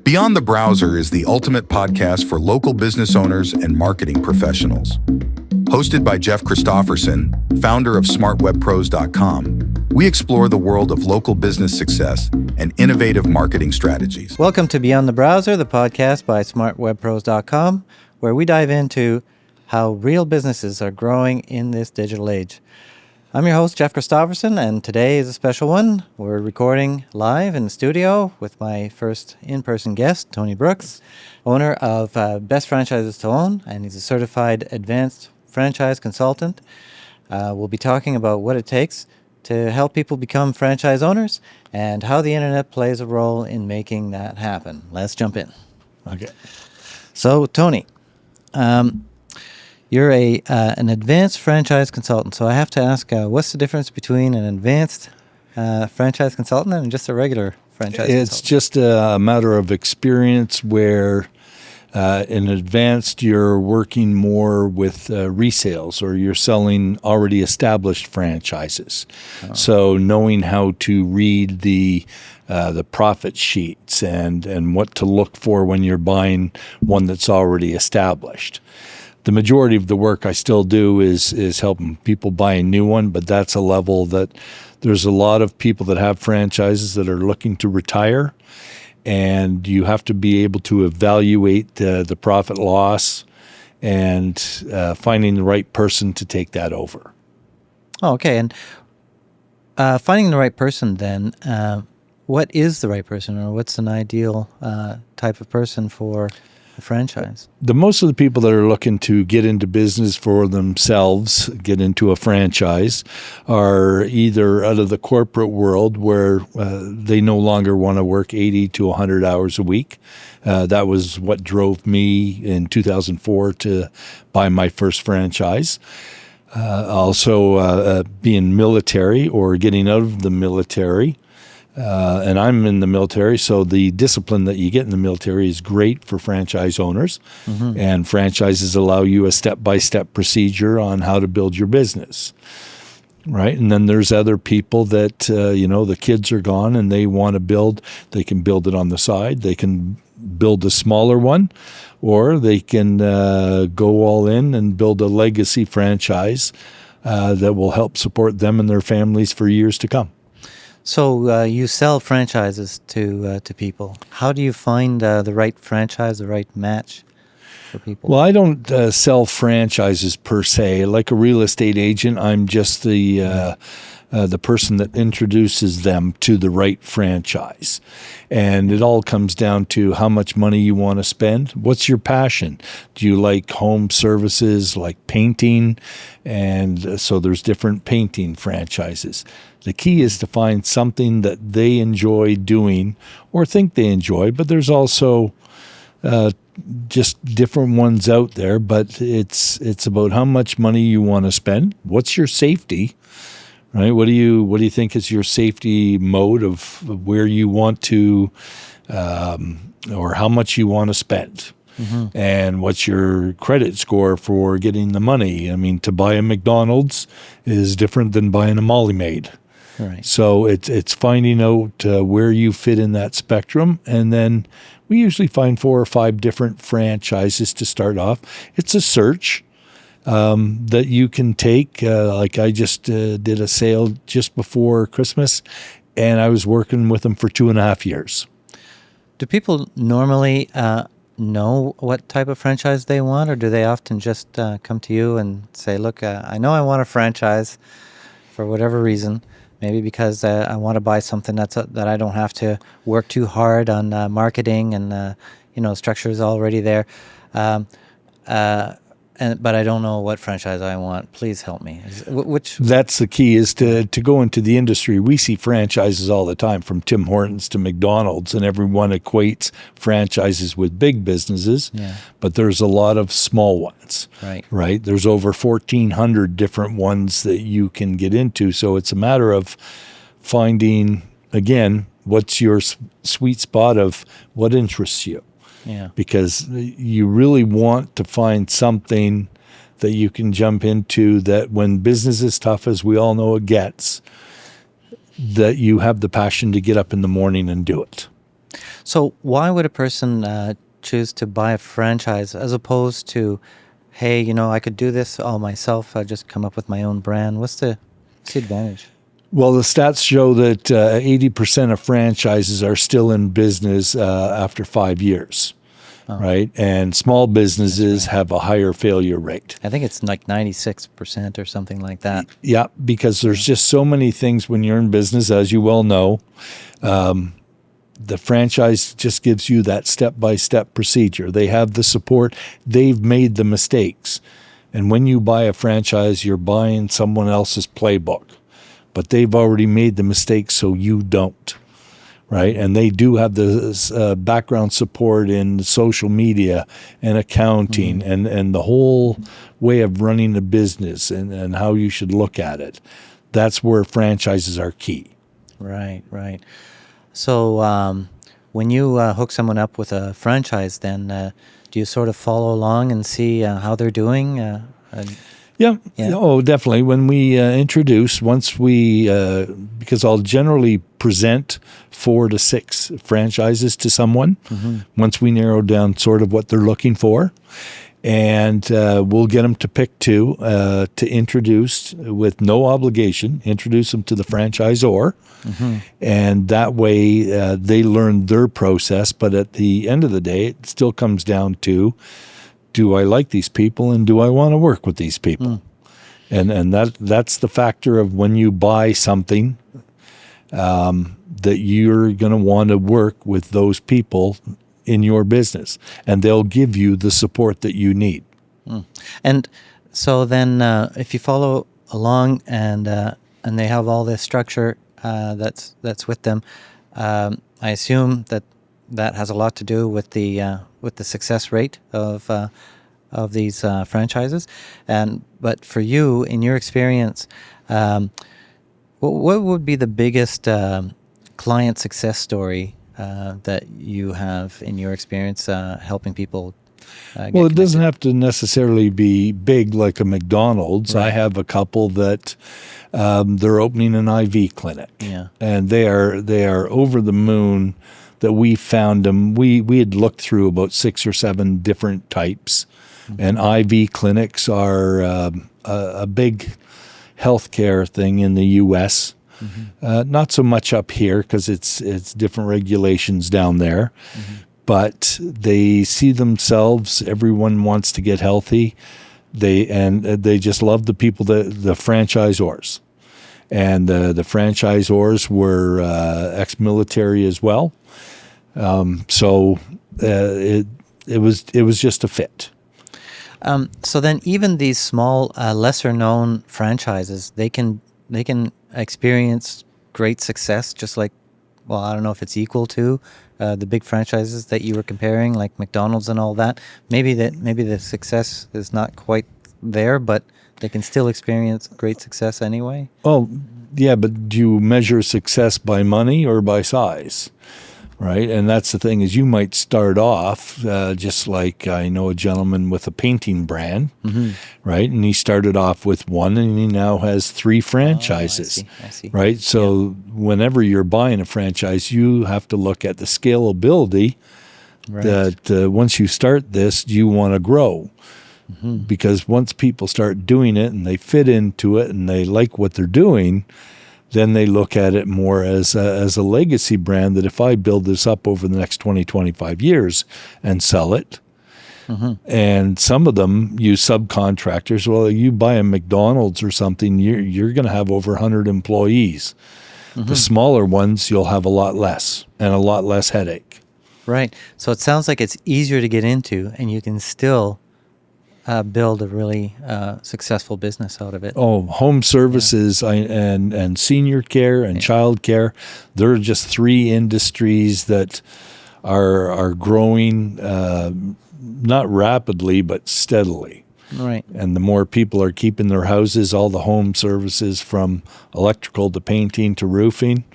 Beyond the Browser is the ultimate podcast for local business owners and marketing professionals. Hosted by Jeff Christofferson, founder of smartwebpros.com, we explore the world of local business success and innovative marketing strategies. Welcome to Beyond the Browser, the podcast by smartwebpros.com, where we dive into how real businesses are growing in this digital age. I'm your host, Jeff Christofferson, and today is a special one. We're recording live in the studio with my first in-person guest, Tony Brooks, owner of Best Franchises to Own, and he's a certified advanced franchise consultant. We'll be talking about what it takes to help people become franchise owners and how the internet plays a role in making that happen. Let's jump in. Okay. So, Tony, you're an advanced franchise consultant. So I have to ask, what's the difference between an advanced franchise consultant and just a regular franchise consultant? It's just a matter of experience where in advanced you're working more with resales or you're selling already established franchises. Oh. So knowing how to read the profit sheets and what to look for when you're buying one that's already established. The majority of the work I still do is helping people buy a new one, but that's a level that there's a lot of people that have franchises that are looking to retire, and you have to be able to evaluate the profit loss and finding the right person to take that over. Oh, okay. And finding the right person then, what is the right person, or what's an ideal type of person for a franchise? Most of the people that are looking to get into business for themselves, get into a franchise, are either out of the corporate world where they no longer want to work 80 to 100 hours a week. That was what drove me in 2004 to buy my first franchise. Also being military or getting out of the military. And I'm in the military, so the discipline that you get in the military is great for franchise owners. Mm-hmm. And franchises allow you a step-by-step procedure on how to build your business, right? And then there's other people that, the kids are gone and they want to build. They can build it on the side. They can build a smaller one, or they can go all in and build a legacy franchise that will help support them and their families for years to come. So you sell franchises to people. How do you find the right franchise, the right match for people? Well, I don't sell franchises per se. Like a real estate agent, I'm just the person that introduces them to the right franchise. And it all comes down to how much money you want to spend. What's your passion? Do you like home services, like painting? And so there's different painting franchises. The key is to find something that they enjoy doing or think they enjoy, but there's also just different ones out there. But it's about how much money you want to spend. What's your safety? Right? What do you think is your safety mode of where you want to, or how much you want to spend? Mm-hmm. And what's your credit score for getting the money? I mean, to buy a McDonald's is different than buying a Molly-Maid. Right. So it's finding out where you fit in that spectrum, and then we usually find 4 or 5 different franchises to start off. It's a search that you can take. Like I just did a sale just before Christmas, and I was working with them for 2.5 years. Do people normally know what type of franchise they want, or do they often just come to you and say, look, I know I want a franchise for whatever reason, maybe because I want to buy something that I don't have to work too hard on marketing and, structure is already there. But I don't know what franchise I want. Please help me. That's the key, is to go into the industry. We see franchises all the time, from Tim Hortons to McDonald's, and everyone equates franchises with big businesses. Yeah. But there's a lot of small ones. Right? There's over 1,400 different ones that you can get into. So it's a matter of finding, again, what's your sweet spot of what interests you. Yeah. Because you really want to find something that you can jump into that when business is tough, as we all know it gets, that you have the passion to get up in the morning and do it. So why would a person choose to buy a franchise as opposed to, hey, I could do this all myself. I just come up with my own brand. What's the advantage? Well, the stats show that 80% of franchises are still in business after 5 years, right? And small businesses have a higher failure rate. I think it's like 96% or something like that. Yeah, because there's just so many things when you're in business, as you well know. The franchise just gives you that step-by-step procedure. They have the support. They've made the mistakes. And when you buy a franchise, you're buying someone else's playbook. But they've already made the mistakes, so you don't, right? And they do have the background support in social media and accounting and the whole way of running a business and how you should look at it. That's where franchises are key. Right. So when you hook someone up with a franchise, then do you sort of follow along and see how they're doing? Yeah. Oh, definitely. When we introduce, because I'll generally present 4 to 6 franchises to someone once we narrow down sort of what they're looking for. And we'll get them to pick 2 to introduce with no obligation, introduce them to the franchisor. And that way they learn their process. But at the end of the day, it still comes down to, do I like these people and do I want to work with these people? And that's the factor of when you buy something, that you're going to want to work with those people in your business, and they'll give you the support that you need. And so then if you follow along and they have all this structure that's with them, I assume that has a lot to do with the success rate of these franchises. But for you, in your experience, what would be the biggest client success story that you have in your experience helping people? Well, it doesn't have to necessarily be big like a McDonald's. Right. I have a couple that they're opening an IV clinic, and they are over the moon that we found them. We had looked through about 6 or 7 different types, and IV clinics are a big healthcare thing in the U.S. Not so much up here because it's different regulations down there, but they see themselves. Everyone wants to get healthy. They just love the people, the franchisors, and the franchisors were ex-military as well. So it was just a fit. So then, even these small, lesser-known franchises, they can experience great success, just like, well, I don't know if it's equal to the big franchises that you were comparing, like McDonald's and all that. Maybe the success is not quite there, but they can still experience great success anyway. Oh, yeah, but do you measure success by money or by size? Right, and that's the thing, is you might start off just like I know a gentleman with a painting brand, right? And he started off with 1, and he now has 3 franchises. I see. Right? So whenever you're buying a franchise, you have to look at the scalability. Right. That once you start this, you want to grow. Because once people start doing it and they fit into it and they like what they're doing, then they look at it more as a legacy brand, that if I build this up over the next 20, 25 years and sell it, and some of them use subcontractors. Well, you buy a McDonald's or something, you're going to have over 100 employees. The smaller ones, you'll have a lot less and a lot less headache. Right. So it sounds like it's easier to get into, and you can still build a really successful business out of it. Oh, home services and senior care and child care, they're just 3 industries that are growing, not rapidly, but steadily. Right. And the more people are keeping their houses, all the home services from electrical to painting to roofing,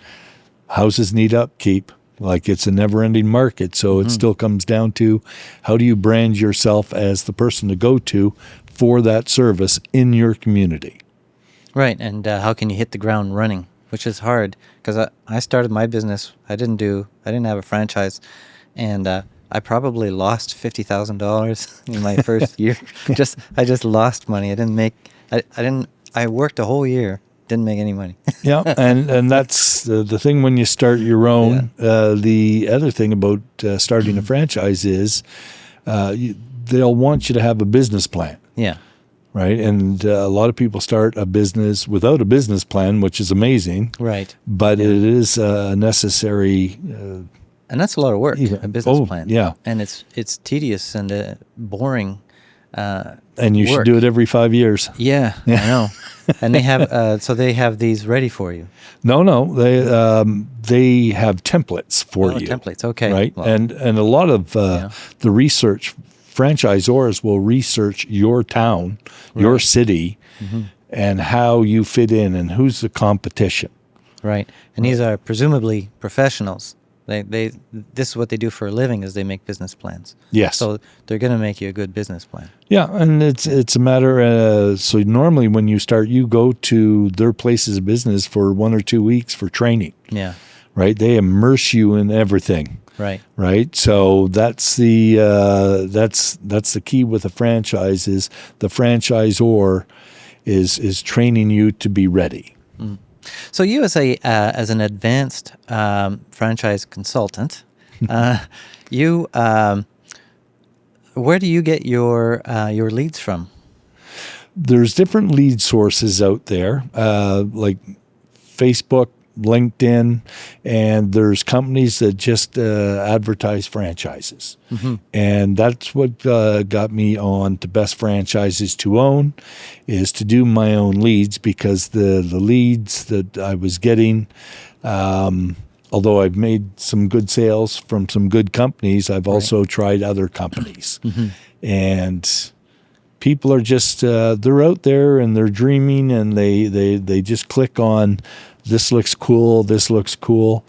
houses need upkeep. Like, it's a never-ending market, so it still comes down to, how do you brand yourself as the person to go to for that service in your community? Right, and how can you hit the ground running? which is hard because I started my business. I didn't have a franchise, and I probably lost $50,000 in my first year. I just lost money. I worked a whole year, didn't make any money. Yeah, and that's the thing when you start your own. The other thing about starting a franchise is they'll want you to have a business plan. Yeah. Right, and a lot of people start a business without a business plan, which is amazing. Right. But it is a necessary. And that's a lot of work, a business plan. Yeah. And it's tedious and boring. And you work. should do it every 5 years. Yeah, I know. And they have they have these ready for you. No, they have templates for you. Templates, okay. Right, well, and a lot of the research, franchisors will research your town, your city, and how you fit in and who's the competition. Right, and these are presumably professionals. This is what they do for a living, is they make business plans. Yes. So they're going to make you a good business plan. Yeah, and it's a matter. So normally when you start, you go to their places of business for 1 or 2 weeks for training. Yeah. Right. They immerse you in everything. Right. Right. So that's the key with a franchise is the franchisor is training you to be ready. Mm. So you as an advanced franchise consultant, where do you get your leads from? There's different lead sources out there, like Facebook, LinkedIn, and there's companies that just advertise franchises. Mm-hmm. And that's what got me on to Best Franchises to Own, is to do my own leads, because the leads that I was getting, although I've made some good sales from some good companies, I've also tried other companies. Mm-hmm. And people are just, they're out there and they're dreaming, and they just click on, this looks cool, this looks cool.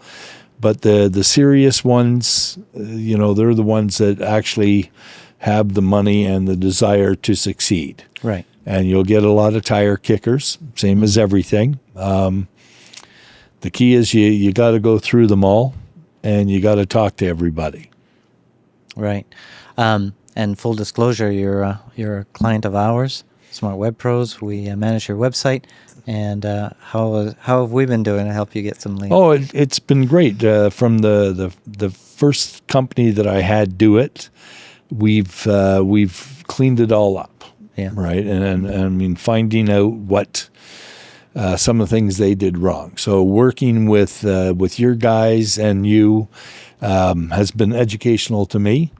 But the serious ones, they're the ones that actually have the money and the desire to succeed. Right. And you'll get a lot of tire kickers, same as everything. The key is you got to go through them all, and you got to talk to everybody. Right. And full disclosure, you're a client of ours, Smart Web Pros. We manage your website. And how have we been doing to help you get some leads? Oh, it's been great. From the first company that I had do it, we've cleaned it all up. Yeah. Right. And I mean, finding out what some of the things they did wrong. So working with your guys and you has been educational to me.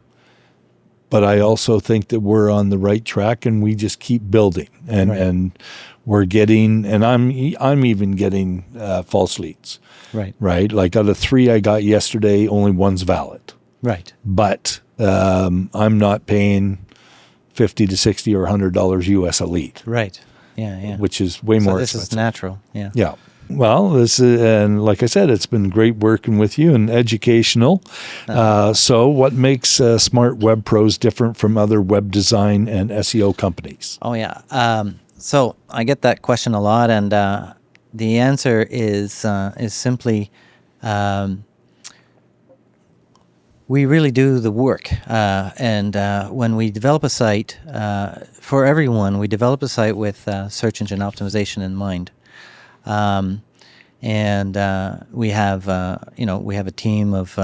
But I also think that we're on the right track, and we just keep building, and we're getting, and I'm even getting false leads. Right. Right. Like out of 3 I got yesterday, only 1's valid. Right. But I'm not paying $50 to $60 or $100 US a lead. Right. Yeah. Which is way more expensive. This is natural. Yeah. Yeah. Well, this is, and like I said, it's been great working with you and educational. So what makes Smart Web Pros different from other web design and SEO companies? Oh, yeah. So I get that question a lot, and the answer is simply we really do the work. And when we develop a site, for everyone, we develop a site with search engine optimization in mind. And we have a team of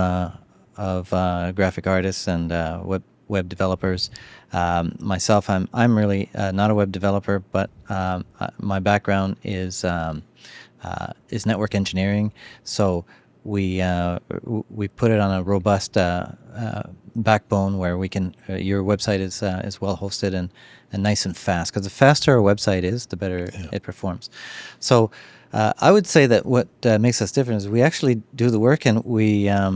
graphic artists and web developers. Myself, I'm really not a web developer, but my background is network engineering. So we put it on a robust backbone where we can. Your website is well hosted and nice and fast. Because the faster a website is, the better it performs. So I would say that what makes us different is we actually do the work, and we're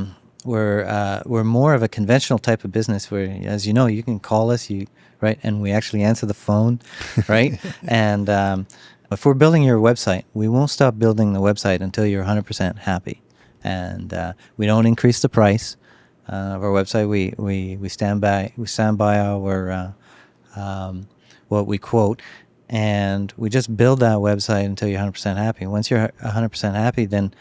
more of a conventional type of business where, as you know, you can call us, right, and we actually answer the phone, right? And if we're building your website, we won't stop building the website until you're 100% happy. And we don't increase the price of our website. We stand by our what we quote, and we just build that website until you're 100% happy. Once you're 100% happy, then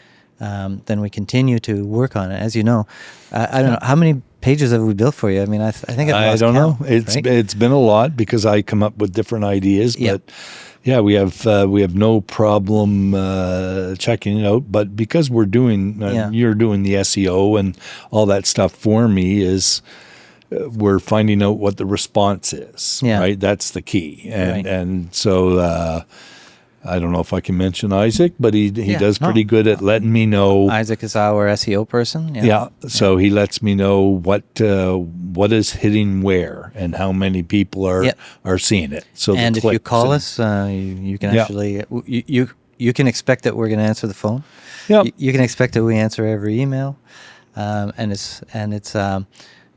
we continue to work on it. As you know, I don't know how many pages have we built for you. I mean, I think I don't know. It's been a lot because I come up with different ideas, Yep. but yeah, we have no problem checking it out. But because we're doing, you're doing the SEO and all that stuff for me, is we're finding out what the response is. Yeah. Right, that's the key, Right. and so. I don't know if I can mention Isaac, but he does pretty good at letting me know. Isaac is our SEO person. Yeah, so he lets me know what is hitting where and how many people are seeing it. So and if you call us, you can actually you can expect that we're going to answer the phone. Yeah, You can expect that we answer every email, and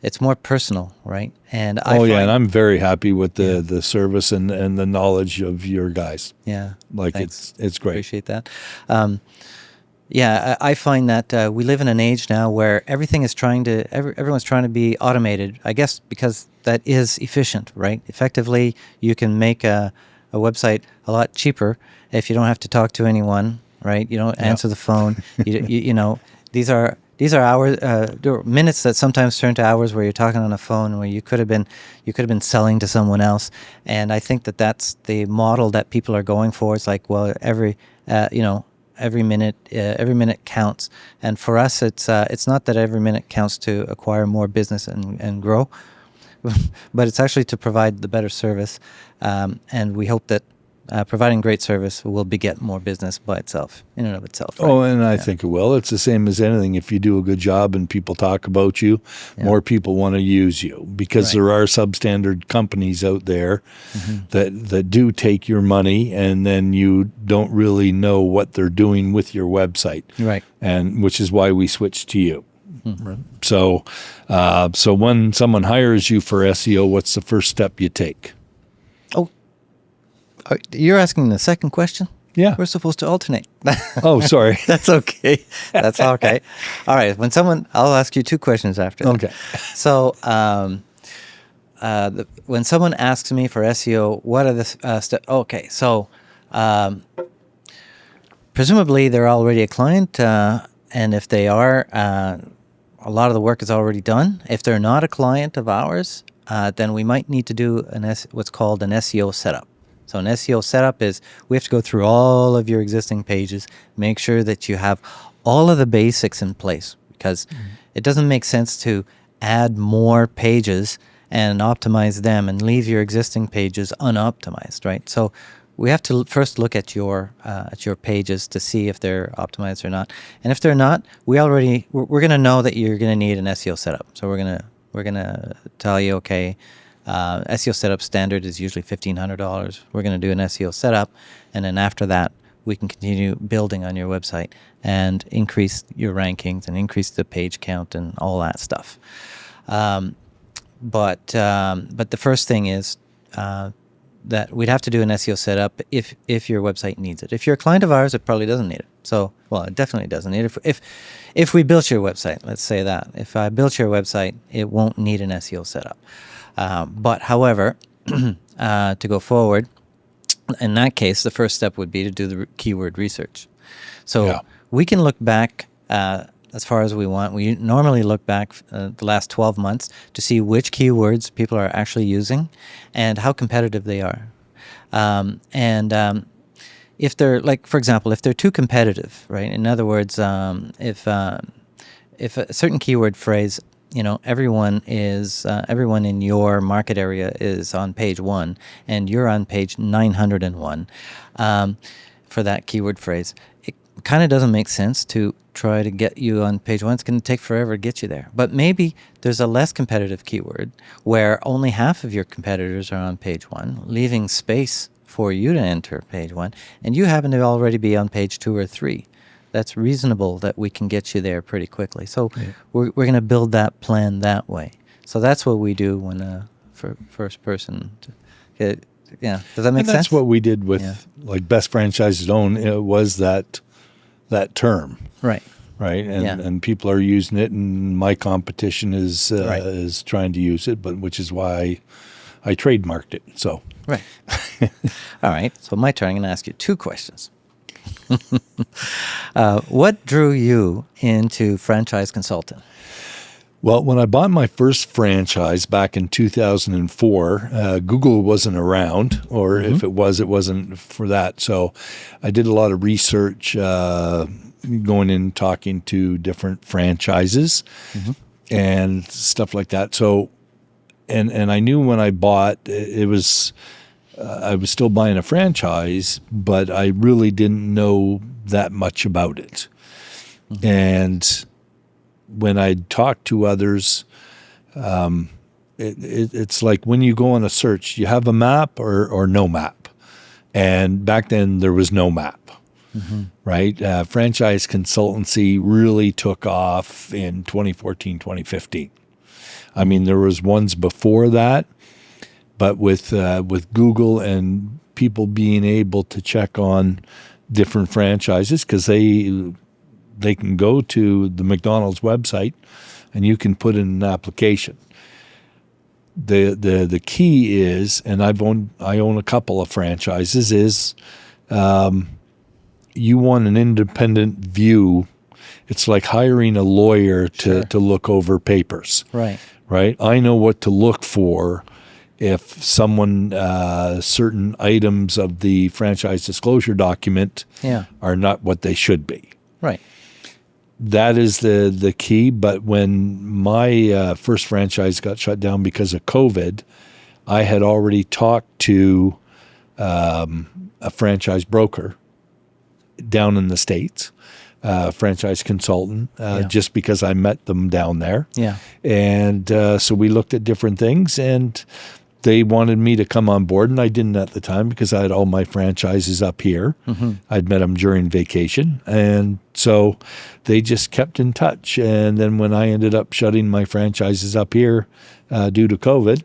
it's more personal, right? And and I'm very happy with the service and the knowledge of your guys. Yeah, like thanks. it's great. Appreciate that. I find that we live in an age now where everything is everyone's trying to be automated. I guess because that is efficient, right? Effectively, you can make a website a lot cheaper if you don't have to talk to anyone, right? You don't answer the phone. you know, these are hours, minutes that sometimes turn to hours where you're talking on a phone where you could have been selling to someone else. And I think that that's the model that people are going for. It's like, well, every minute counts. And for us, it's not that every minute counts to acquire more business and grow, but it's actually to provide the better service. And we hope that providing great service will beget more business by itself, in and of itself. Right? Oh, and I think it will. It's the same as anything. If you do a good job and people talk about you, more people want to use you, because there are substandard companies out there that do take your money, and then you don't really know what they're doing with your website. Right. And which is why we switched to you. Mm-hmm. So when someone hires you for SEO, what's the first step you take? You're asking the second question? Yeah. We're supposed to alternate. Oh, sorry. That's okay. That's okay. All right. I'll ask you two questions after that. Okay. So, when someone asks me for SEO, what are the steps? Okay. So, presumably they're already a client, and if they are, a lot of the work is already done. If they're not a client of ours, then we might need to do what's called an SEO setup. So an SEO setup is we have to go through all of your existing pages, make sure that you have all of the basics in place, because it doesn't make sense to add more pages and optimize them and leave your existing pages unoptimized, right? So we have to first look at your pages to see if they're optimized or not. And if they're not, we're going to know that you're going to need an SEO setup. So we're going to tell you, okay, SEO setup standard is usually $1,500. We're going to do an SEO setup, and then after that, we can continue building on your website and increase your rankings and increase the page count and all that stuff. But the first thing is that we'd have to do an SEO setup if your website needs it. If you're a client of ours, it probably doesn't need it. So, well, it definitely doesn't need it. If we built your website, let's say that. If I built your website, it won't need an SEO setup. But however, to go forward, in that case, the first step would be to do the keyword research. So we can look back as far as we want. We normally look back the last 12 months to see which keywords people are actually using and how competitive they are. If they're, like, for example, if they're too competitive, right? In other words, if a certain keyword phrase, everyone in your market area is on page 1 and you're on page 901 for that keyword phrase, it kind of doesn't make sense to try to get you on page 1. It's going to take forever to get you there. But maybe there's a less competitive keyword where only half of your competitors are on page 1, leaving space for you to enter page 1, and you happen to already be on page 2 or 3. That's reasonable that we can get you there pretty quickly. So we're going to build that plan that way. So that's what we do when for first person. Does that make sense? That's what we did with like Best Franchises Owned. It was that term, right? And people are using it, and my competition is trying to use it, but which is why I trademarked it. So Right. All right. So my turn. I'm going to ask you 2 questions. What drew you into franchise consulting? Well, when I bought my first franchise back in 2004, Google wasn't around, or if it wasn't for that. So I did a lot of research, going in and talking to different franchises and stuff like that. So, and I knew when I bought, it was, I was still buying a franchise, but I really didn't know that much about it. And when I talk to others, it's like when you go on a search, you have a map or no map. And back then there was no map, right? Franchise consultancy really took off in 2014, 2015. I mean, there was ones before that, but with Google and people being able to check on different franchises, because they can go to the McDonald's website and you can put in an application. The key is, and I own a couple of franchises, is you want an independent view. It's like hiring a lawyer to look over papers. Right? I know what to look for if someone, certain items of the franchise disclosure document are not what they should be. Right. That is the key. But when my first franchise got shut down because of COVID, I had already talked to a franchise broker down in the States, franchise consultant, just because I met them down there. Yeah. And so we looked at different things, and they wanted me to come on board, and I didn't at the time because I had all my franchises up here. I'd met them during vacation, and so they just kept in touch. And then when I ended up shutting my franchises up here due to COVID,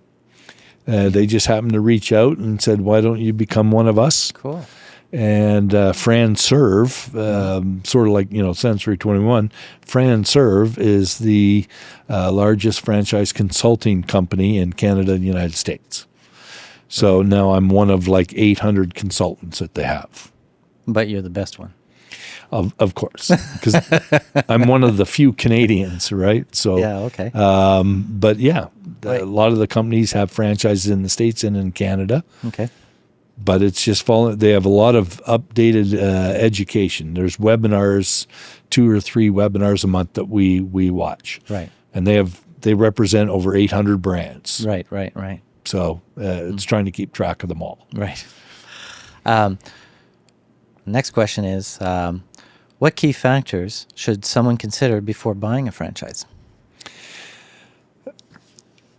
they just happened to reach out and said, "Why don't you become one of us?" Cool. And Fran Serve, sort of like, Century 21, Fran Serve is the largest franchise consulting company in Canada and the United States. So now I'm one of like 800 consultants that they have. But you're the best one. Of course, because I'm one of the few Canadians, right? So, Yeah, okay. but yeah, a lot of the companies have franchises in the States and in Canada. Okay. But it's just they have a lot of updated education. There's webinars, 2 or 3 webinars a month that we watch. Right. And they represent over 800 brands. Right. So it's trying to keep track of them all. Right. Next question is, what key factors should someone consider before buying a franchise?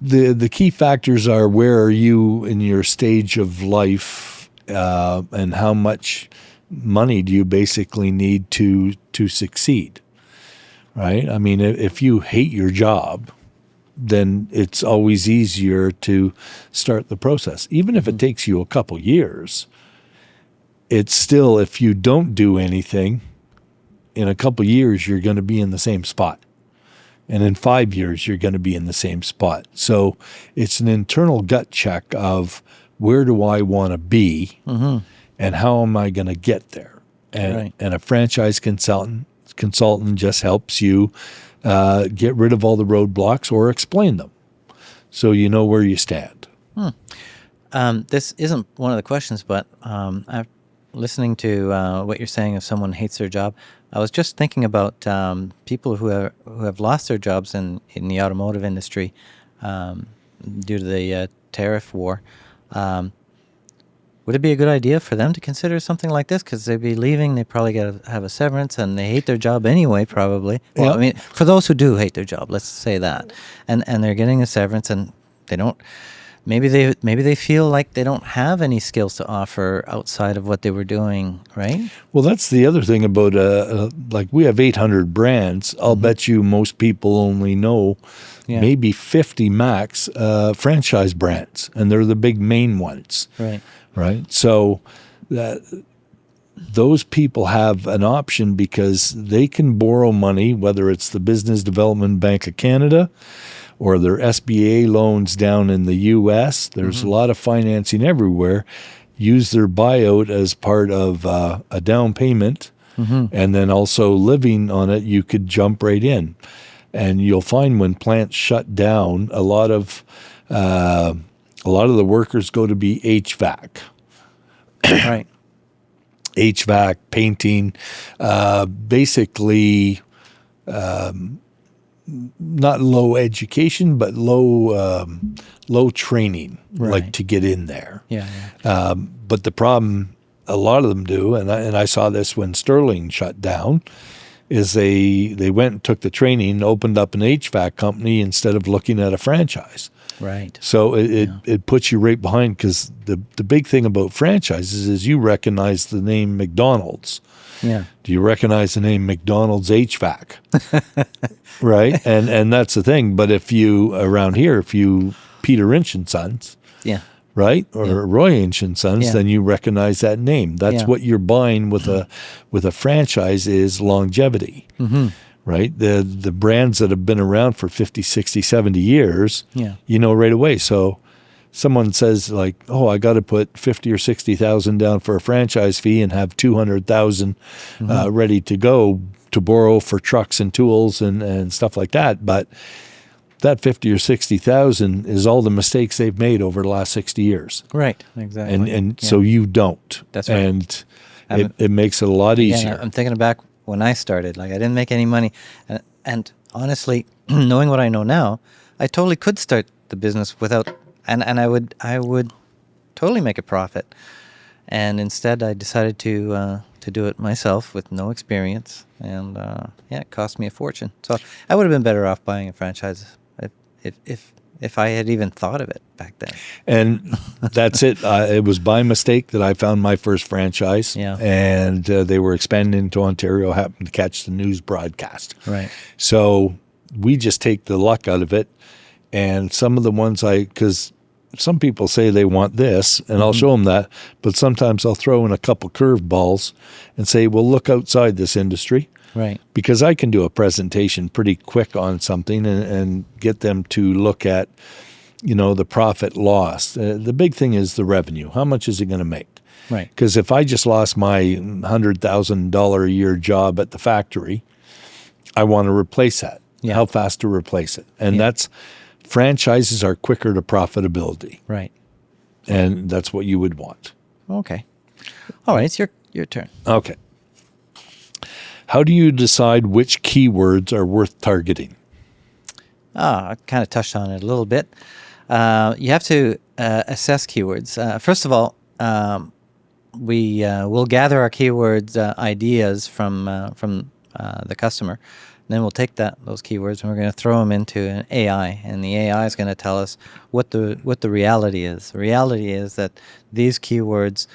The key factors are, where are you in your stage of life, and how much money do you basically need to succeed, right? I mean, if you hate your job, then it's always easier to start the process. Even if it takes you a couple years, it's still, if you don't do anything, in a couple years, you're going to be in the same spot. And in 5 years, you're going to be in the same spot. So it's an internal gut check of, where do I want to be, and how am I going to get there? And a franchise consultant just helps you get rid of all the roadblocks or explain them, so you know where you stand. This isn't one of the questions, but listening to what you're saying, if someone hates their job, I was just thinking about people who have lost their jobs in the automotive industry due to the tariff war. Would it be a good idea for them to consider something like this? Because they'd be leaving, they probably got to have a severance, and they hate their job anyway, probably. Well, I mean, for those who do hate their job, let's say that, and they're getting a severance, and they don't. Maybe they feel like they don't have any skills to offer outside of what they were doing, right? Well, that's the other thing about like, we have 800 brands. I'll bet you most people only know maybe 50 max franchise brands, and they're the big main ones. Right. So those people have an option, because they can borrow money, whether it's the Business Development Bank of Canada or their SBA loans down in the U.S. There's a lot of financing everywhere. Use their buyout as part of a down payment, and then also living on it, you could jump right in. And you'll find when plants shut down, a lot of the workers go to be HVAC. Right. HVAC, painting, basically not low education, but low training, like to get in there. Yeah. But the problem a lot of them do, and I saw this when Sterling shut down, is they went and took the training, opened up an HVAC company instead of looking at a franchise. Right. So it puts you right behind, because the big thing about franchises is you recognize the name McDonald's. Yeah. Do you recognize the name McDonald's HVAC? Right? And that's the thing. But if you, around here, if you Peter Inch and Sons, Yeah. right? Or Roy Inch and Sons, then you recognize that name. That's what you're buying with a franchise is longevity. Right? The brands that have been around for 50, 60, 70 years, you know right away. So someone says like, oh, I got to put 50 or 60,000 down for a franchise fee and have 200,000 ready to go to borrow for trucks and tools and stuff like that. But that 50 or 60,000 is all the mistakes they've made over the last 60 years. Right. Exactly. And so you don't. That's right. And it makes it a lot easier. I'm thinking back when I started, like I didn't make any money. And honestly, knowing what I know now, I totally could start the business without, and I would totally make a profit. And instead I decided to do it myself with no experience. And it cost me a fortune. So I would have been better off buying a franchise if I had even thought of it back then. And that's it. It was by mistake that I found my first franchise. Yeah. And they were expanding into Ontario, happened to catch the news broadcast. Right. So we just take the luck out of it. And some of the ones because some people say they want this, and I'll show them that. But sometimes I'll throw in a couple curveballs and say, well, look outside this industry. Right. Because I can do a presentation pretty quick on something and get them to look at, the profit loss. The big thing is the revenue. How much is it going to make? Right. Because if I just lost my $100,000 a year job at the factory, I want to replace that. Yeah. How fast to replace it? And franchises are quicker to profitability. Right. And that's what you would want. Okay. All right. It's your turn. Okay. How do you decide which keywords are worth targeting? I kind of touched on it a little bit. You have to assess keywords. First of all, we will gather our keywords ideas from the customer. And then we'll take those keywords and we're going to throw them into an AI, and the AI is going to tell us what the reality is. The reality is that these keywords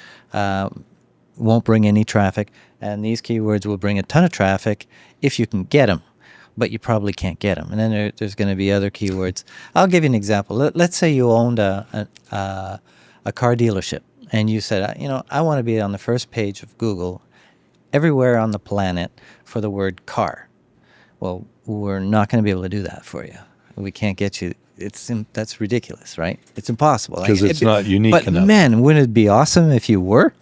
won't bring any traffic, and these keywords will bring a ton of traffic if you can get them, but you probably can't get them. And then there's going to be other keywords. I'll give you an example. Let's say you owned a car dealership, and you said, I want to be on the first page of Google everywhere on the planet for the word car. Well, we're not going to be able to do that for you. We can't get you. That's ridiculous, right? It's impossible. Because it's not unique enough. But man, wouldn't it be awesome if you were?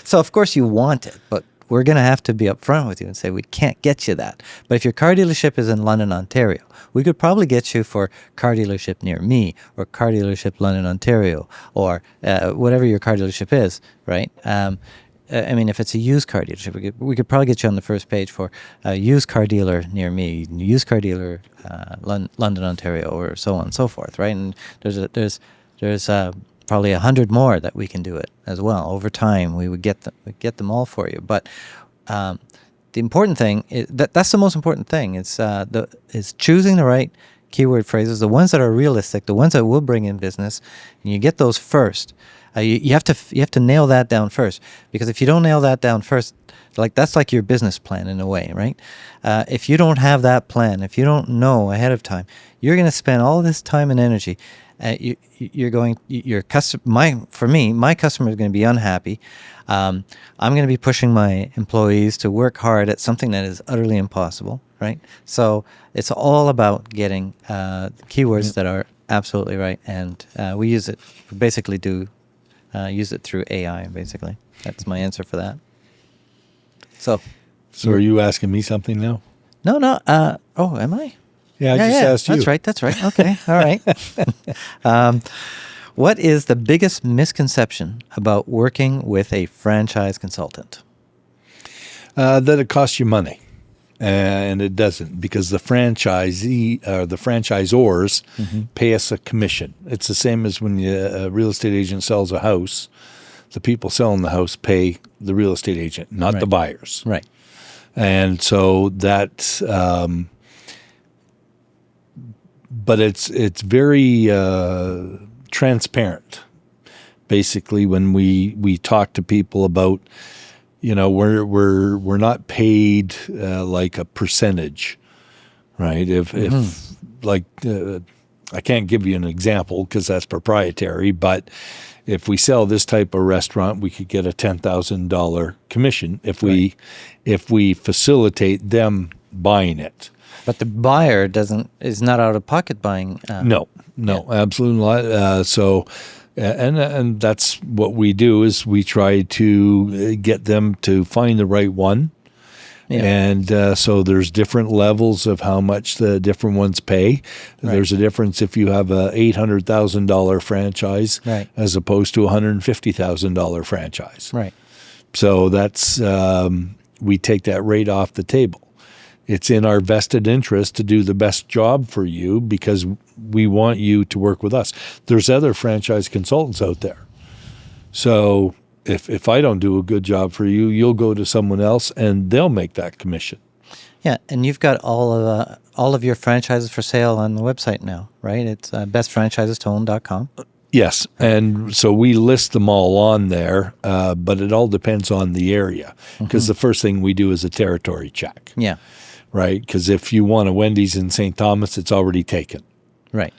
So of course you want it, but we're going to have to be upfront with you and say we can't get you that. But if your car dealership is in London, Ontario, we could probably get you for car dealership near me, or car dealership London, Ontario, or whatever your car dealership is, right? If it's a used car dealership, we could probably get you on the first page for a used car dealer near me, used car dealer London, Ontario, or so on and so forth, right? And there's probably 100 more that we can do it as well. Over time, we would get them all for you. But the important thing is that's the most important thing. Is choosing the right keyword phrases, the ones that are realistic, the ones that will bring in business, and you get those first. You have to nail that down first, because if you don't nail that down first, that's like your business plan in a way, right? If you don't have that plan, if you don't know ahead of time, you're going to spend all this time and energy. My customer is going to be unhappy. I'm going to be pushing my employees to work hard at something that is utterly impossible, right? So it's all about getting keywords that are absolutely right, and we use it. We basically use it through AI. Basically, that's my answer for that. So are you asking me something now? no. Oh, am I? Yeah, I just asked you. That's right. Okay, all right. What is the biggest misconception about working with a franchise consultant? That it costs you money. And it doesn't, because the franchisee or the franchisors pay us a commission. It's the same as when a real estate agent sells a house. The people selling the house pay the real estate agent, not the buyers. Right. And so that, but it's very transparent. Basically, when we talk to people about, we're not paid like a percentage, right? If like I can't give you an example because that's proprietary, but if we sell this type of restaurant, we could get a $10,000 commission if we facilitate them buying it. But the buyer is not out of pocket buying. No, absolutely not. So. And that's what we do is we try to get them to find the right one. Yeah. And so there's different levels of how much the different ones pay. Right. There's a difference if you have a $800,000 franchise as opposed to a $150,000 franchise. Right. So that's we take that rate off the table. It's in our vested interest to do the best job for you because we want you to work with us. There's other franchise consultants out there. So if I don't do a good job for you, you'll go to someone else and they'll make that commission. Yeah, and you've got all of your franchises for sale on the website now, right? It's bestfranchisestone.com. Yes, and so we list them all on there, but it all depends on the area because the first thing we do is a territory check. Yeah. Right, because if you want a Wendy's in St. Thomas, it's already taken. Right.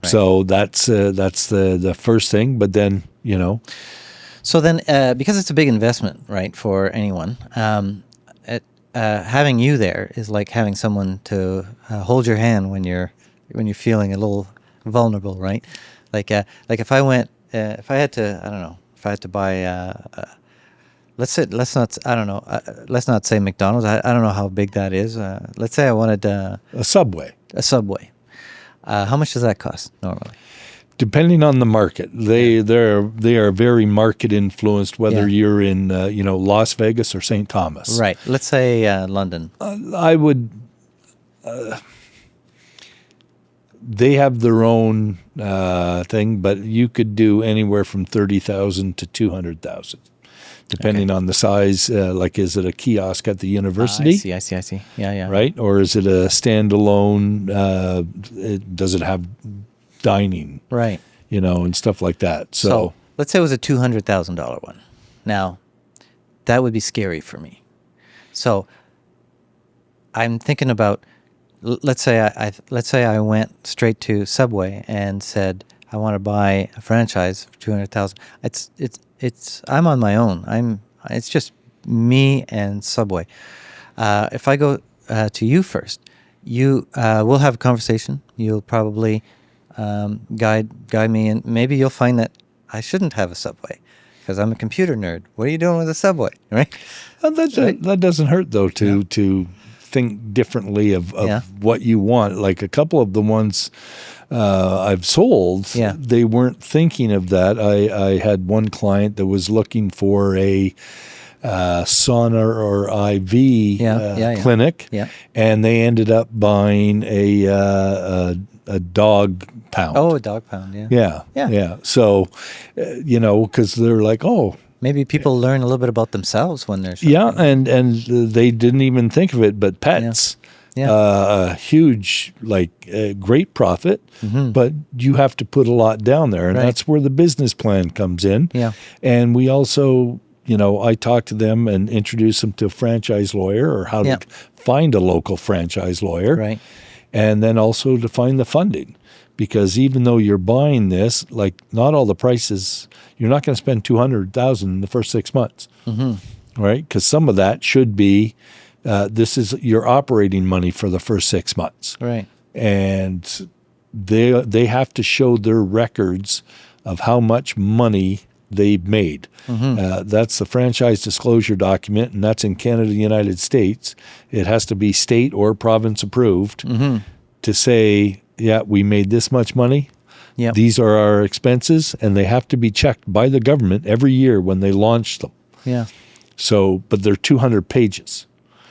So that's the first thing. But then So then, because it's a big investment, right, for anyone, having you there is like having someone to hold your hand when you're feeling a little vulnerable, right? Like if I went, if I had to buy. Let's not say McDonald's. I don't know how big that is. Let's say I wanted a Subway. A Subway. How much does that cost normally? Depending on the market, they are very market influenced. Whether you're in Las Vegas or St. Thomas. Right. Let's say London. I would. They have their own thing, but you could do anywhere from 30,000 to 200,000. Depending on the size, like is it a kiosk at the university? I see. Yeah. Right? Or is it a standalone, does it have dining? Right. And stuff like that. So let's say it was a $200,000 one. Now, that would be scary for me. So I'm thinking about, let's say I went straight to Subway and said, I want to buy a franchise for $200,000. I'm on my own. It's just me and Subway. If I go to you first, we'll have a conversation. You'll probably guide me, and maybe you'll find that I shouldn't have a Subway because I'm a computer nerd. What are you doing with a Subway, right? That doesn't hurt though to think differently of what you want. Like a couple of the ones I've sold, they weren't thinking of that. I had one client that was looking for a sauna or IV clinic, and they ended up buying a dog pound. Oh, a dog pound, yeah. So, because they're like, oh. Maybe people learn a little bit about themselves when they're shopping. Yeah, and they didn't even think of it, but pets. A huge, great profit, but you have to put a lot down there, and that's where the business plan comes in. Yeah, and we also, I talk to them and introduce them to a franchise lawyer or how to find a local franchise lawyer, right, and then also to find the funding, because even though you're buying this, not all the prices, you're not going to spend $200,000 in the first 6 months, right? Because some of that should be This is your operating money for the first 6 months. Right. And they have to show their records of how much money they've made. That's the franchise disclosure document, and that's in Canada, United States. It has to be state or province approved to say, yeah, we made this much money. Yep. These are our expenses, and they have to be checked by the government every year when they launch them. Yeah. So, but they're 200 pages.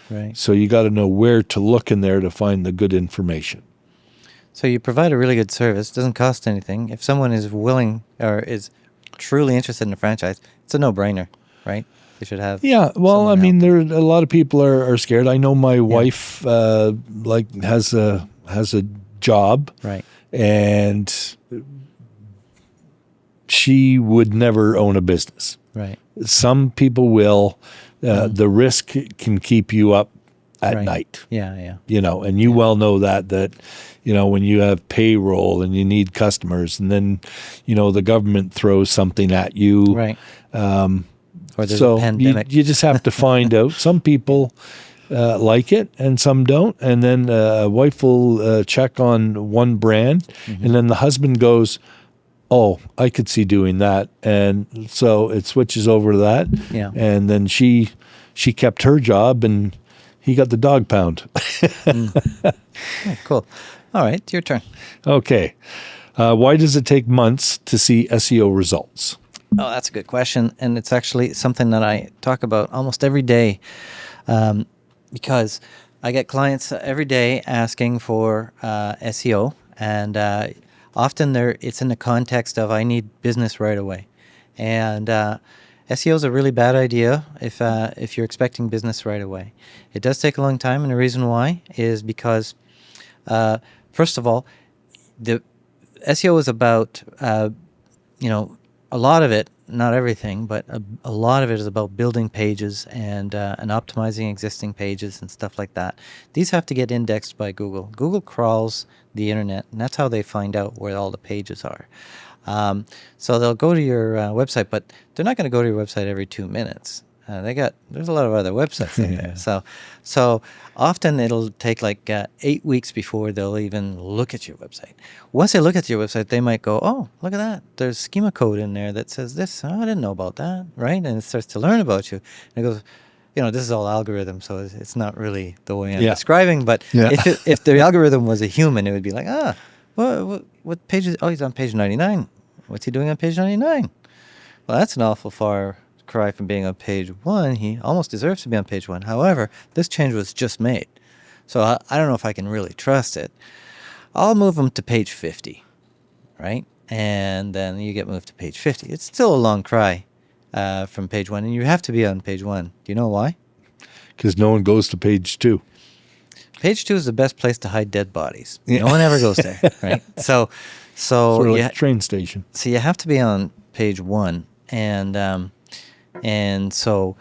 Right. So you got to know where to look in there to find the good information. So you provide a really good service. Doesn't cost anything. If someone is willing or is truly interested in a franchise, it's a no-brainer, right? They should have. Yeah. Well, I someone mean, help. there a lot of people are scared. I know my wife has a job, Right. and she would never own a business. Right. Some people will. The risk can keep you up at Right. night. Yeah. And you well know that, when you have payroll and you need customers, and then, the government throws something at you. Right. Or there's So a pandemic. you just have to find out. Some people like it and some don't. And then a wife will check on one brand, and then the husband goes, oh, I could see doing that. And so it switches over to that. Yeah. And then she kept her job, and he got the dog pound. Oh, cool. All right, your turn. Okay. Why does it take months to see SEO results? Oh, that's a good question. And it's actually something that I talk about almost every day because I get clients every day asking for SEO. And often it's in the context of I need business right away. And SEO is a really bad idea if you're expecting business right away. It does take a long time. And the reason why is because, first of all, the SEO is about, a lot of it, not everything, but a lot of it is about building pages and optimizing existing pages and stuff like that. These have to get indexed by Google. Google crawls the internet, and that's how they find out where all the pages are. So they'll go to your website, but they're not going to go to your website every 2 minutes. There's a lot of other websites in there. So often it'll take like 8 weeks before they'll even look at your website. Once they look at your website, they might go, oh, look at that. There's schema code in there that says this. Oh, I didn't know about that, right? And it starts to learn about you. And it goes, this is all algorithm, so it's not really the way I'm describing. But if the algorithm was a human, it would be like, what page is? Oh, he's on page 99. What's he doing on page 99? Well, that's an awful far cry from being on page 1. He almost deserves to be on page 1. However, this change was just made, so I don't know if I can really trust it. I'll move him to page 50, right? And then you get moved to page 50. It's still a long cry from page 1, and you have to be on page 1. Do you know why? Because no one goes to page 2. Page 2 is the best place to hide dead bodies. No one ever goes there, right? So Sort of like a train station. So you have to be on page 1, and so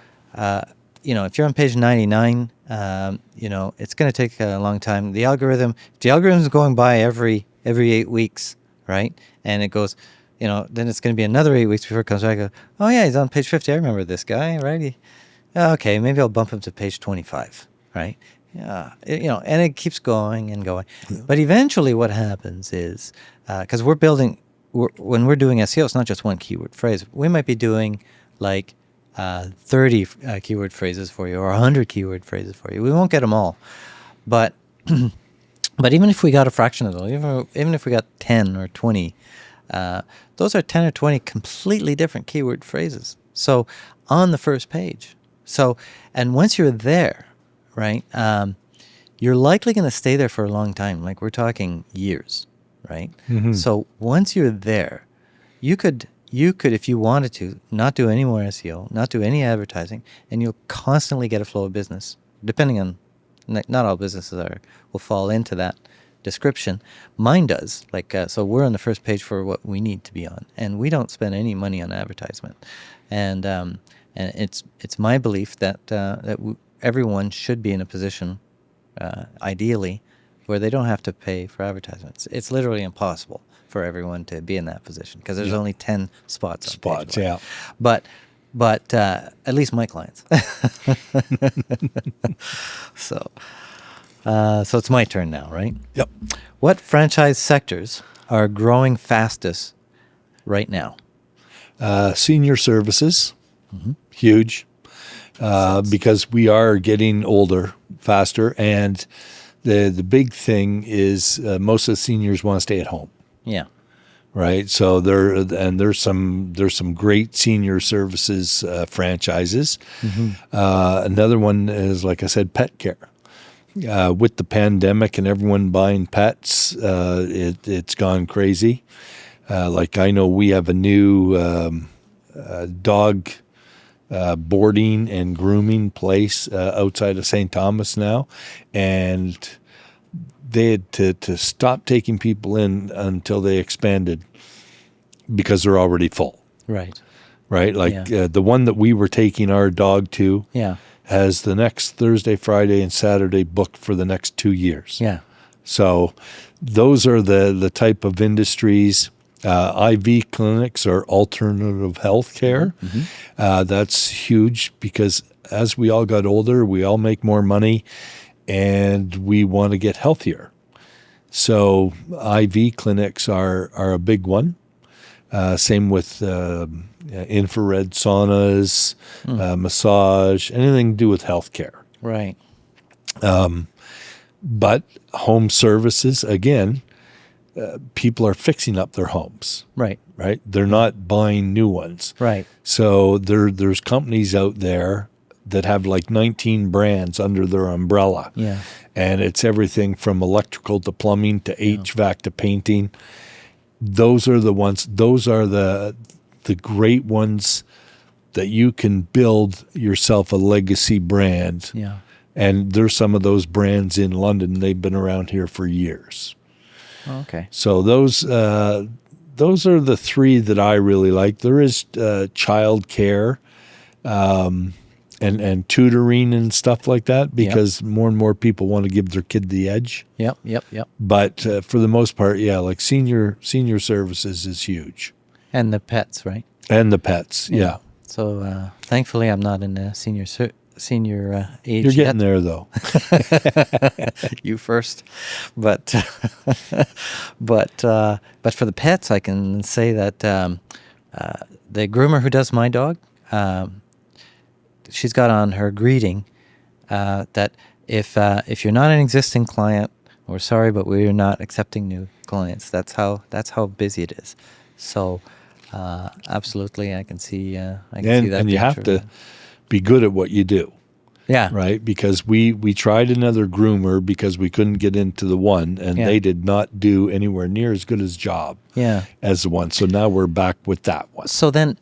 if you're on page 99, it's going to take a long time. The algorithm is going by every 8 weeks, right? And it goes, then it's going to be another 8 weeks before it comes back. I go, oh yeah, he's on page 50. I remember this guy, right? Okay, maybe I'll bump him to page 25, right? Yeah, and it keeps going and going. Yeah. But eventually what happens is, because when we're doing SEO, it's not just one keyword phrase. We might be doing like 30 keyword phrases for you or 100 keyword phrases for you. We won't get them all. But even if we got a fraction of those, even if we got 10 or 20, those are 10 or 20 completely different keyword phrases. So on the first page. And once you're there, right, you're likely going to stay there for a long time. Like we're talking years, right? Mm-hmm. So once you're there, you could, if you wanted to, not do any more SEO, not do any advertising, and you'll constantly get a flow of business, depending on, not all businesses will fall into that description. Mine does. So we're on the first page for what we need to be on, and we don't spend any money on advertisement. And it's my belief that everyone should be in a position, ideally, where they don't have to pay for advertisements. It's literally impossible for everyone to be in that position because there's only 10 spots on page 1. Yeah. But but at least my clients. So it's my turn now, right? Yep. What franchise sectors are growing fastest right now? Senior services, huge, because we are getting older faster, and the big thing is most of the seniors want to stay at home. Yeah. Right. So there's some great senior services franchises. Another one is, like I said, pet care. With the pandemic and everyone buying pets, it's gone crazy. Like I know we have a new dog boarding and grooming place outside of St. Thomas now, and they had to stop taking people in until they expanded because they're already full. Right. Right? Like the one that we were taking our dog to has the next Thursday, Friday, and Saturday booked for the next 2 years. Yeah. So those are the type of industries. IV clinics or alternative health care. That's huge because as we all got older, we all make more money and we want to get healthier. So IV clinics are a big one. Same with infrared saunas, massage, anything to do with healthcare. Right. But home services, again, people are fixing up their homes. Right. Right? They're not buying new ones. Right. So there's companies out there that have like 19 brands under their umbrella. Yeah. And it's everything from electrical to plumbing to HVAC to painting. Those are the ones, those are the great ones that you can build yourself a legacy brand. Yeah. And there's some of those brands in London. They've been around here for years. Oh, okay. So those are the three that I really like. There is child care and tutoring and stuff like that because more and more people want to give their kid the edge. Yep. But for the most part, like senior services is huge. And the pets, right? And the pets, yeah. So thankfully, I'm not in the senior age. You're getting yet. there, though. You first, but for the pets, I can say that the groomer who does my dog, she's got on her greeting that if you're not an existing client, we're sorry, but we're not accepting new clients. That's how busy it is. So absolutely, I can see that. And you have to be good at what you do. Yeah. Right? Because we tried another groomer because we couldn't get into the one, and they did not do anywhere near as good as job as the one. So now we're back with that one. So then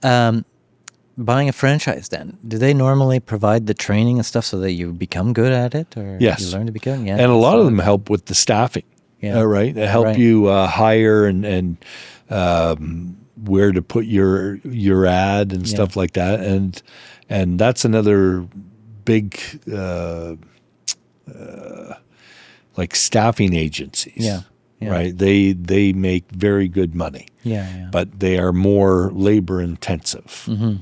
buying a franchise then, do they normally provide the training and stuff so that you become good at it? Or Yes. you learn to become? Yeah. And a lot of them help with the staffing. Yeah. Right? They help you hire and where to put your ad and stuff like that. And that's another big like staffing agencies. Yeah. Right? They make very good money. Yeah. But they are more labor intensive. Mm-hmm.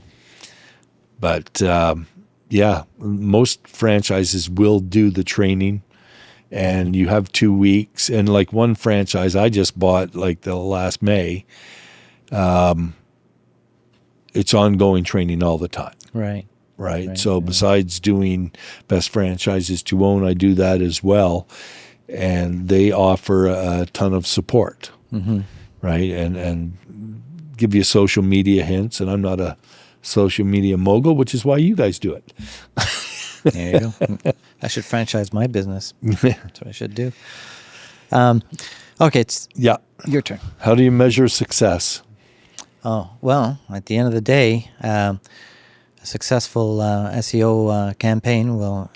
But most franchises will do the training, and you have 2 weeks. And like one franchise I just bought like the last May, it's ongoing training all the time. Right. So besides doing best franchises to own, I do that as well. And they offer a ton of support. Mm-hmm. Right. And give you social media hints. And I'm not a social media mogul, which is why you guys do it. There you go. I should franchise my business. That's what I should do. Okay, it's your turn. How do you measure success? Oh, well, at the end of the day, a successful SEO campaign will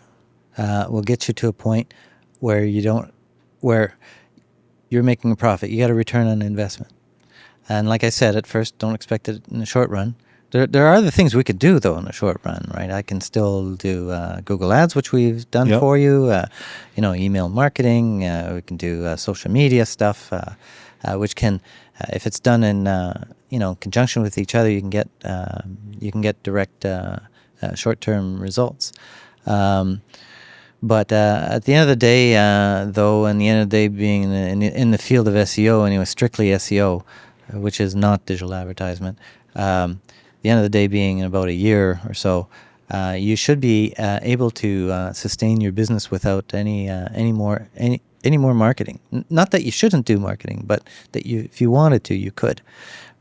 get you to a point where where you're making a profit. You got a return on investment. And like I said, at first, don't expect it in the short run. There are other things we could do, though, in the short run, right? I can still do Google Ads, which we've done for you, email marketing. We can do social media stuff. which can, if it's done in conjunction with each other, you can get direct short-term results. But at the end of the day, though, and the end of the day being in the field of SEO, anyway, strictly SEO, which is not digital advertisement, the end of the day being in about a year or so, you should be able to sustain your business without any more marketing. Not that you shouldn't do marketing, but that if you wanted to, you could,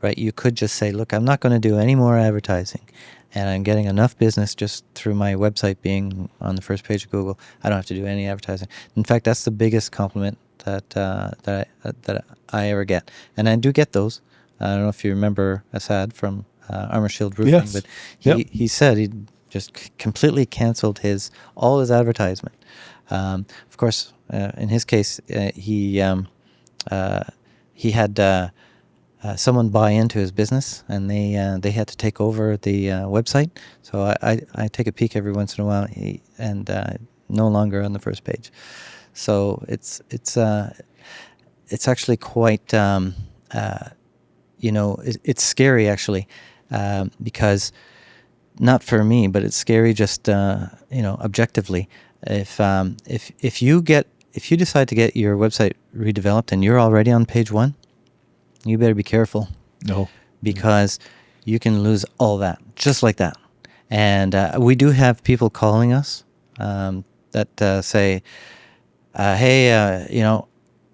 right? You could just say, look, I'm not going to do any more advertising, and I'm getting enough business just through my website being on the first page of Google. I don't have to do any advertising. In fact, that's the biggest compliment that I ever get, and I do get those. I don't know if you remember Assad from Armor Shield Roofing, Yes. but he said he just completely canceled all his advertisement. Of course, in his case, he had someone buy into his business, and they had to take over the website. So I take a peek every once in a while, and no longer on the first page. So it's actually quite it's scary actually, because not for me, but it's scary just objectively. If you decide to get your website redeveloped and you're already on page 1, you better be careful. No. Because you can lose all that, just like that. And we do have people calling us that say, hey,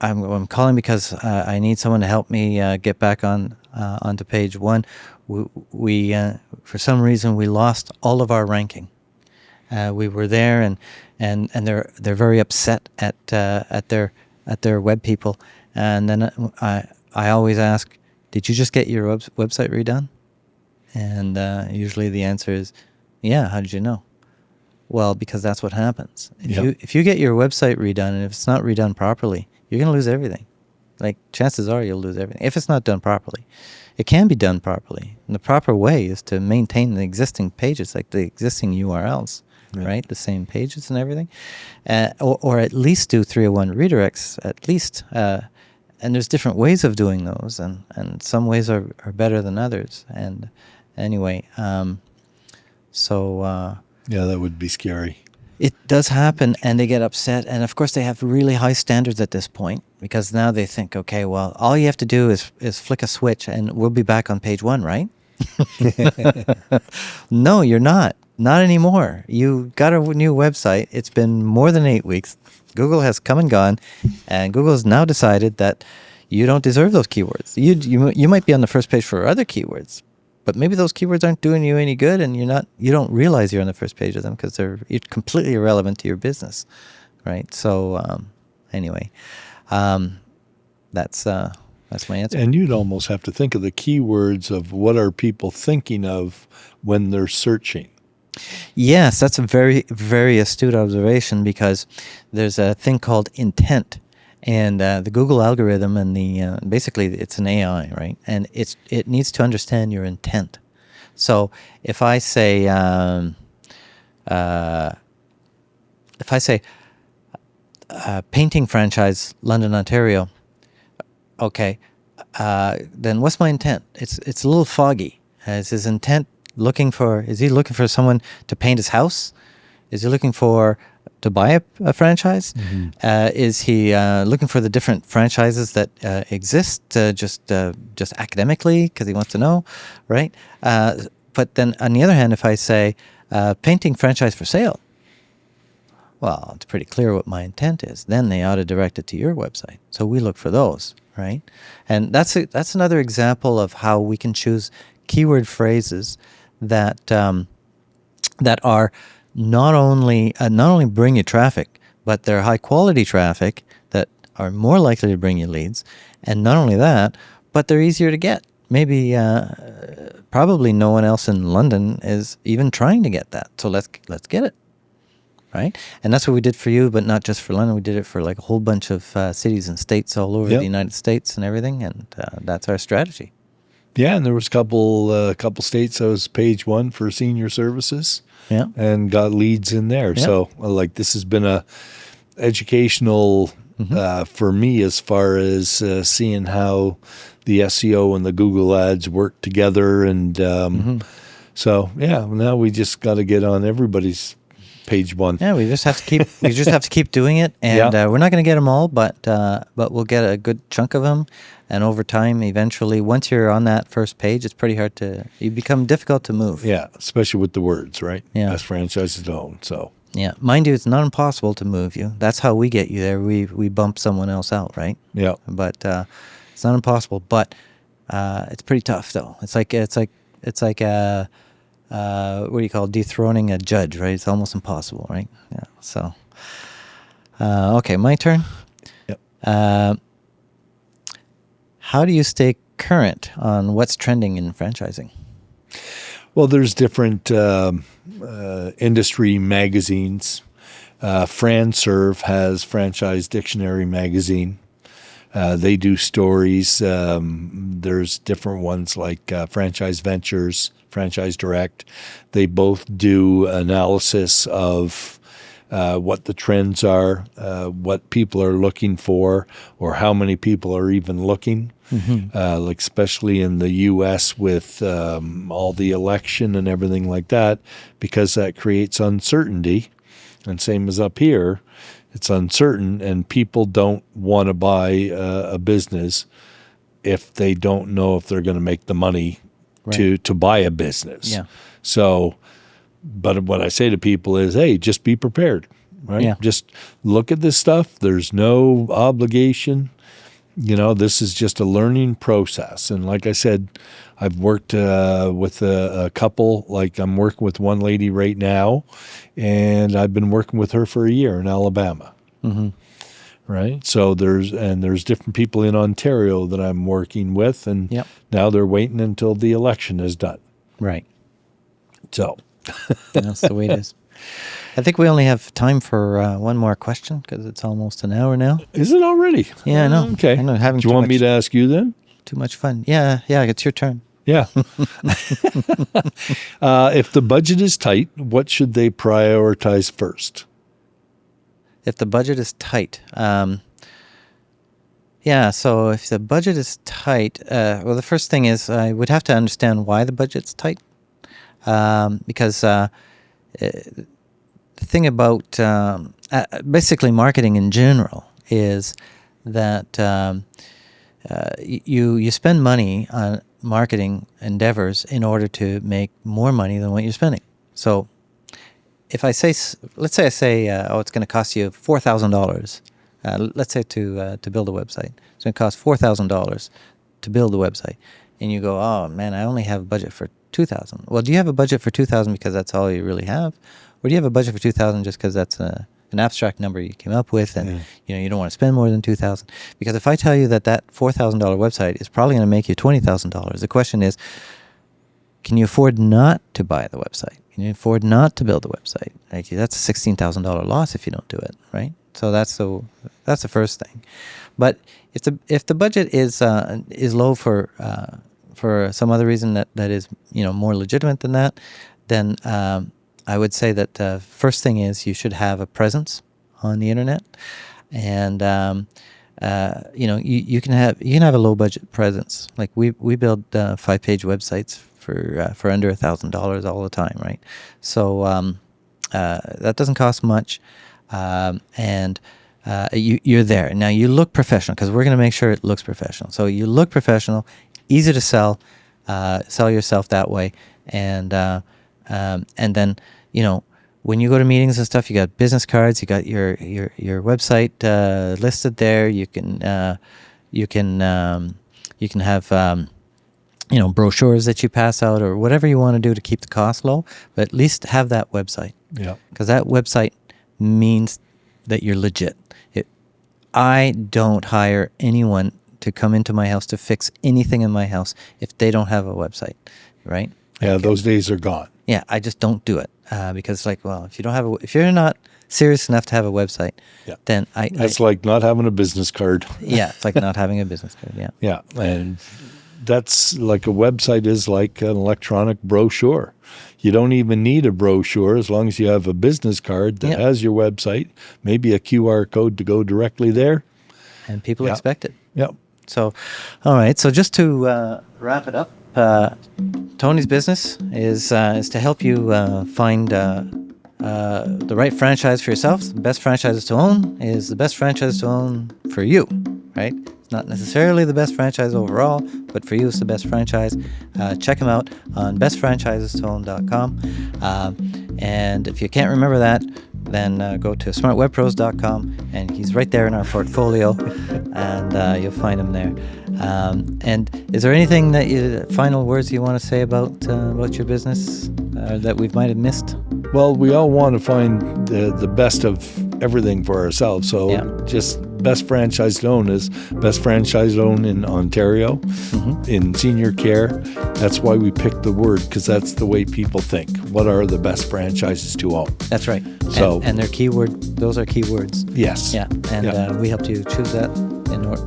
I'm calling because I need someone to help me get back onto page 1. We for some reason we lost all of our ranking. We were there, and they're very upset at their web people. And then I always ask, did you just get your website redone? And usually the answer is, yeah. How did you know? Well, because that's what happens. If you get your website redone, and if it's not redone properly, you're going to lose everything. Like, chances are you'll lose everything if it's not done properly. It can be done properly. And the proper way is to maintain the existing pages, like the existing URLs, right? The same pages and everything. Or at least do 301 redirects, at least. And there's different ways of doing those, and some ways are better than others. And anyway, yeah, that would be scary. It does happen, and they get upset. And of course, they have really high standards at this point, because now they think, okay, well, all you have to do is flick a switch, and we'll be back on page 1, right? No, you're not. Not anymore. You got a new website. It's been more than 8 weeks. Google has come and gone, and Google has now decided that you don't deserve those keywords. You might be on the first page for other keywords, but maybe those keywords aren't doing you any good, and you don't realize you're on the first page of them because they're completely irrelevant to your business, right? So anyway, that's my answer. And you'd almost have to think of the keywords of what are people thinking of when they're searching. Yes, that's a very, very astute observation, because there's a thing called intent, and the Google algorithm and the basically it's an AI, right? And it needs to understand your intent. So if I say painting franchise, London, Ontario, okay, then what's my intent? It's a little foggy. Is his intent is he looking for someone to paint his house? Is he looking to buy a franchise? Mm-hmm. Is he looking for the different franchises that exist just academically because he wants to know, right? But then on the other hand, if I say painting franchise for sale, well, it's pretty clear what my intent is. Then they ought to direct it to your website. So we look for those, right? And that's another example of how we can choose keyword phrases that are not only bring you traffic, but they're high quality traffic that are more likely to bring you leads. And not only that, but they're easier to get. Maybe probably no one else in London is even trying to get that. So let's get it. Right? And that's what we did for you, but not just for London. We did it for like a whole bunch of cities and states all over the United States and everything. And that's our strategy. Yeah, and there was a couple states that was page 1 for senior services, and got leads in there. Yeah. So, like, this has been educational for me as far as seeing how the SEO and the Google ads work together. And so, now we just got to get on everybody's page one. Yeah, we just have to keep doing it, and we're not going to get them all, but we'll get a good chunk of them. And over time, eventually, once you're on that first page, it's pretty hard you become difficult to move. Yeah, especially with the words, right? Yeah. As franchises own, so. Yeah, mind you, it's not impossible to move you. That's how we get you there. We bump someone else out, right? Yeah. But it's not impossible. But it's pretty tough, though. It's like what do you call it? Dethroning a judge, right? It's almost impossible, right? Yeah. So, okay, my turn. Yep. How do you stay current on what's trending in franchising? Well, there's different industry magazines. FranServe has Franchise Dictionary magazine. They do stories. There's different ones like Franchise Ventures, Franchise Direct. They both do analysis of what the trends are, what people are looking for, or how many people are even looking. Like especially in the U.S. with all the election and everything like that, because that creates uncertainty. And same as up here, it's uncertain, and people don't want to buy a business if they don't know if they're going to make the money to buy a business. Yeah. So, but what I say to people is, hey, just be prepared, right? Yeah. Just look at this stuff. There's no obligation. This is just a learning process. And like I said, I've worked with a couple, like I'm working with one lady right now, and I've been working with her for a year in Alabama. Right? So there's different people in Ontario that I'm working with, and now they're waiting until the election is done. Right. So that's the way it is. I think we only have time for one more question because it's almost an hour now. Is it already? Yeah, I know. Okay. I know, Do you want me to ask you then? Too much fun. Yeah, it's your turn. Yeah. If the budget is tight, what should they prioritize first? If the budget is tight. So if the budget is tight, well, the first thing is I would have to understand why the budget's tight. Because the thing about basically marketing in general is that you spend money on marketing endeavors in order to make more money than what you're spending. So if I say, let's say I say, it's going to cost you $4,000. Let's say to build a website. It's going to cost $4,000 to build a website, and you go, oh man, I only have a budget for $2,000. Well, do you have a budget for $2,000 because that's all you really have, or do you have a budget for $2,000 just because that's an abstract number you came up with, and you don't want to spend more than $2,000? Because if I tell you that $4,000 website is probably going to make you $20,000, the question is, can you afford not to buy the website? Can you afford not to build the website? Like, that's a $16,000 loss if you don't do it, right? So that's the first thing. But if the budget is low for some other reason that is more legitimate than that, then I would say that first thing is you should have a presence on the internet, and you can have a low budget presence. Like we build 5-page websites for under $1,000 all the time, right? So that doesn't cost much, and you're there. Now you look professional because we're going to make sure it looks professional. So you look professional, easy to sell yourself that way, and then when you go to meetings and stuff, you got business cards, you got your website listed there. You can have brochures that you pass out or whatever you want to do to keep the cost low, but at least have that website. Yeah, because that website means that you're legit. I don't hire anyone to come into my house to fix anything in my house if they don't have a website, right? Yeah, those days are gone. Yeah, I just don't do it because, if you're not serious enough to have a website, then it's like not having a business card. Yeah, it's like not having a business card. Yeah. Yeah, and that's like a website is like an electronic brochure. You don't even need a brochure as long as you have a business card that has your website, maybe a QR code to go directly there. And people expect it. Yep. So, all right. So just to wrap it up, Tony's business is to help you find the right franchise for yourself. The best franchises to own is the best franchise to own for you, right? It's not necessarily the best franchise overall, but for you, it's the best franchise. Check him out on bestfranchisestown.com. And if you can't remember that, then go to smartwebpros.com, and he's right there in our portfolio, and you'll find him there. And is there anything final words you want to say about your business that we might have missed? Well, we all want to find the best of everything for ourselves. So just best franchise to own is best franchise to own in Ontario, in senior care. That's why we picked the word, because that's the way people think. What are the best franchises to own? That's right. So, and they're those are keywords. Yes. Yeah. And we helped you choose that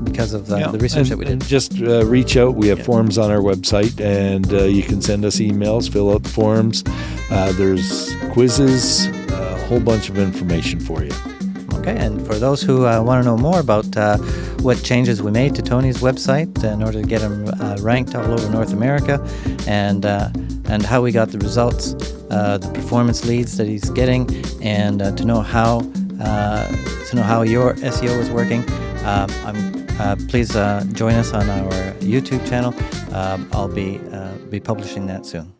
because of the research that we did. And just reach out. We have forms on our website, and you can send us emails, fill out the forms. There's quizzes, a whole bunch of information for you. Okay, and for those who want to know more about what changes we made to Tony's website in order to get him ranked all over North America, and how we got the results, the performance leads that he's getting, and to know how your SEO is working, please join us on our YouTube channel. I'll be publishing that soon.